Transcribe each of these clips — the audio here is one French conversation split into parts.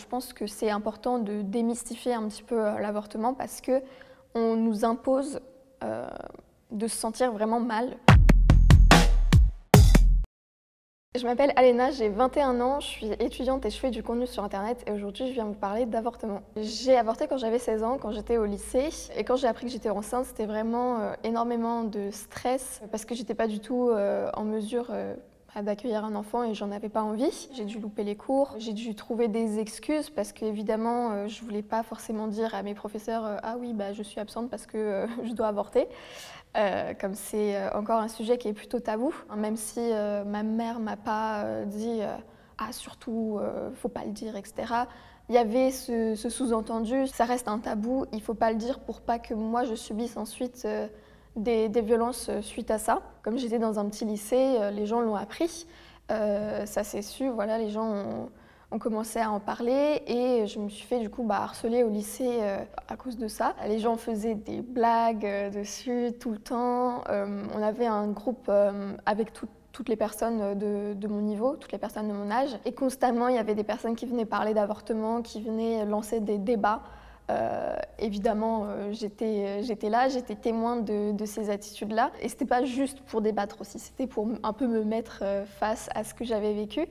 je pense que c'est important de démystifier un petit peu l'avortement parce qu'on nous impose de se sentir vraiment mal. Je m'appelle Alena, j'ai 21 ans, je suis étudiante et je fais du contenu sur internet et aujourd'hui je viens vous parler d'avortement. J'ai avorté quand j'avais 16 ans, quand j'étais au lycée, et quand j'ai appris que j'étais enceinte, c'était vraiment énormément de stress parce que j'étais pas du tout en mesure d'accueillir un enfant et j'en avais pas envie. J'ai dû louper les cours, j'ai dû trouver des excuses parce qu'évidemment je voulais pas forcément dire à mes professeurs ah oui je suis absente parce que je dois avorter. Comme c'est encore un sujet qui est plutôt tabou, même si ma mère m'a pas dit ah surtout faut pas le dire, etc. Il y avait ce sous-entendu, ça reste un tabou, il faut pas le dire pour pas que moi je subisse ensuite des violences suite à ça. Comme j'étais dans un petit lycée, les gens l'ont appris, ça s'est su, voilà, les gens ont commencé à en parler et je me suis fait du coup harceler au lycée à cause de ça. Les gens faisaient des blagues dessus tout le temps. On avait un groupe avec toutes les personnes de mon niveau, toutes les personnes de mon âge. Et constamment, il y avait des personnes qui venaient parler d'avortement, qui venaient lancer des débats. Évidemment, j'étais là, j'étais témoin de ces attitudes-là. Et c'était pas juste pour débattre aussi, c'était pour un peu me mettre face à ce que j'avais vécu.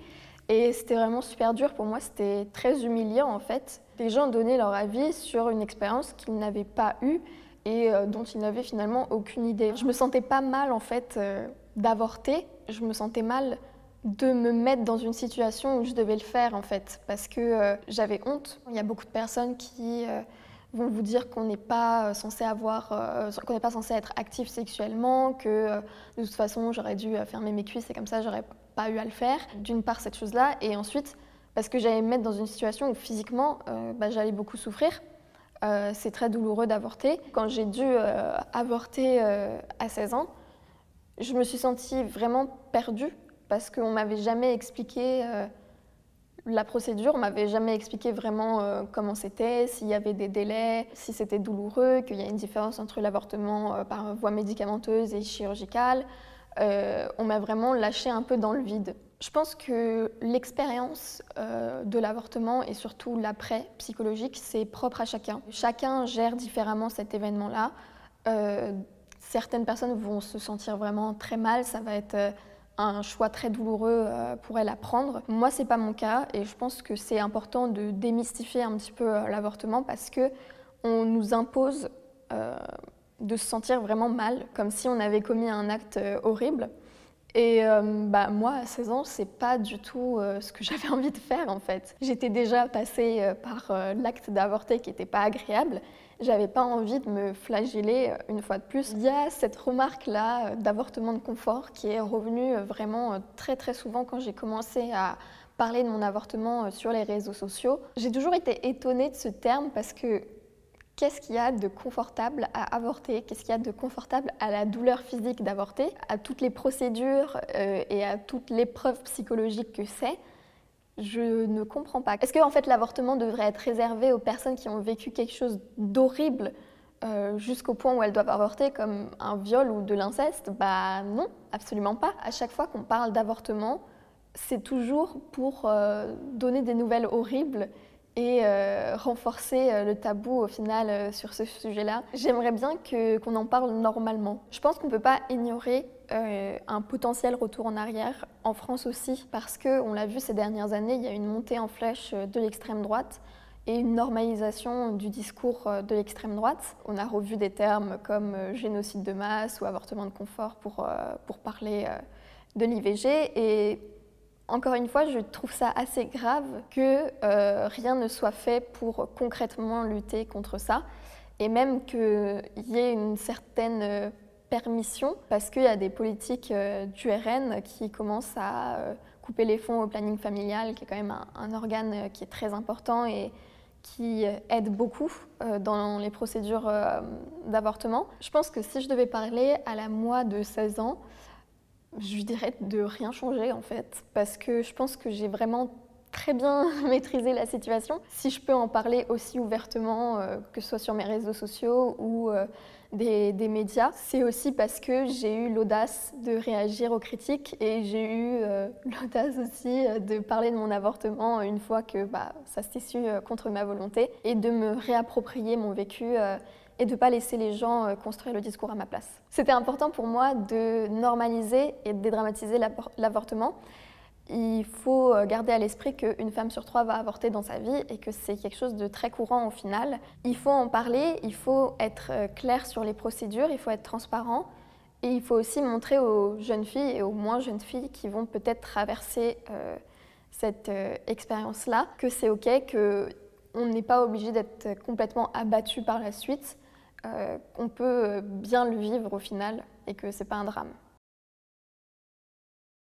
Et c'était vraiment super dur pour moi, c'était très humiliant en fait. Les gens donnaient leur avis sur une expérience qu'ils n'avaient pas eue et dont ils n'avaient finalement aucune idée. Je me sentais pas mal en fait d'avorter, je me sentais mal de me mettre dans une situation où je devais le faire en fait, parce que j'avais honte. Il y a beaucoup de personnes qui vont vous dire qu'on n'est pas censé qu'on n'est pas censé être actif sexuellement, que de toute façon j'aurais dû fermer mes cuisses et comme ça j'aurais pas eu à le faire. D'une part cette chose-là, et ensuite parce que j'allais me mettre dans une situation où physiquement j'allais beaucoup souffrir. C'est très douloureux d'avorter. Quand j'ai dû avorter à 16 ans, je me suis sentie vraiment perdue parce qu'on m'avait jamais expliqué la procédure, on m'avait jamais expliqué vraiment comment c'était, s'il y avait des délais, si c'était douloureux, qu'il y a une différence entre l'avortement par voie médicamenteuse et chirurgicale. On m'a vraiment lâché un peu dans le vide. Je pense que l'expérience de l'avortement et surtout l'après psychologique, c'est propre à chacun. Chacun gère différemment cet événement-là. Certaines personnes vont se sentir vraiment très mal, ça va être un choix très douloureux pour elles à prendre. Moi, c'est pas mon cas et je pense que c'est important de démystifier un petit peu l'avortement parce qu'on nous impose de se sentir vraiment mal, comme si on avait commis un acte horrible. Et moi, à 16 ans, c'est pas du tout ce que j'avais envie de faire en fait. J'étais déjà passée par l'acte d'avorter qui n'était pas agréable. J'avais pas envie de me flageller une fois de plus. Il y a cette remarque-là d'avortement de confort qui est revenue vraiment très très souvent quand j'ai commencé à parler de mon avortement sur les réseaux sociaux. J'ai toujours été étonnée de ce terme parce que qu'est-ce qu'il y a de confortable à avorter? Qu'est-ce qu'il y a de confortable à la douleur physique d'avorter, à toutes les procédures et à toute l'épreuve psychologique que c'est? Je ne comprends pas. Est-ce que en fait, l'avortement devrait être réservé aux personnes qui ont vécu quelque chose d'horrible jusqu'au point où elles doivent avorter, comme un viol ou de l'inceste? Non, absolument pas. À chaque fois qu'on parle d'avortement, c'est toujours pour donner des nouvelles horribles et renforcer le tabou au final sur ce sujet-là. J'aimerais bien qu'on en parle normalement. Je pense qu'on ne peut pas ignorer un potentiel retour en arrière, en France aussi, parce qu'on l'a vu ces dernières années, il y a une montée en flèche de l'extrême droite et une normalisation du discours de l'extrême droite. On a revu des termes comme génocide de masse ou avortement de confort pour parler de l'IVG. Et encore une fois, je trouve ça assez grave que rien ne soit fait pour concrètement lutter contre ça et même qu'il y ait une certaine permission parce qu'il y a des politiques du RN qui commencent à couper les fonds au planning familial, qui est quand même un organe qui est très important et qui aide beaucoup dans les procédures d'avortement. Je pense que si je devais parler à la moi de 16 ans, je lui dirais de rien changer en fait, parce que je pense que j'ai vraiment très bien maîtriser la situation. Si je peux en parler aussi ouvertement, que ce soit sur mes réseaux sociaux ou des médias, c'est aussi parce que j'ai eu l'audace de réagir aux critiques et j'ai eu l'audace aussi de parler de mon avortement une fois que ça s'est su contre ma volonté et de me réapproprier mon vécu et de ne pas laisser les gens construire le discours à ma place. C'était important pour moi de normaliser et de dédramatiser l'avortement. Il faut garder à l'esprit qu'une femme sur 3 va avorter dans sa vie et que c'est quelque chose de très courant au final. Il faut en parler, il faut être clair sur les procédures, il faut être transparent et il faut aussi montrer aux jeunes filles et aux moins jeunes filles qui vont peut-être traverser cette expérience-là que c'est OK, qu'on n'est pas obligé d'être complètement abattu par la suite, qu'on peut bien le vivre au final et que c'est pas un drame.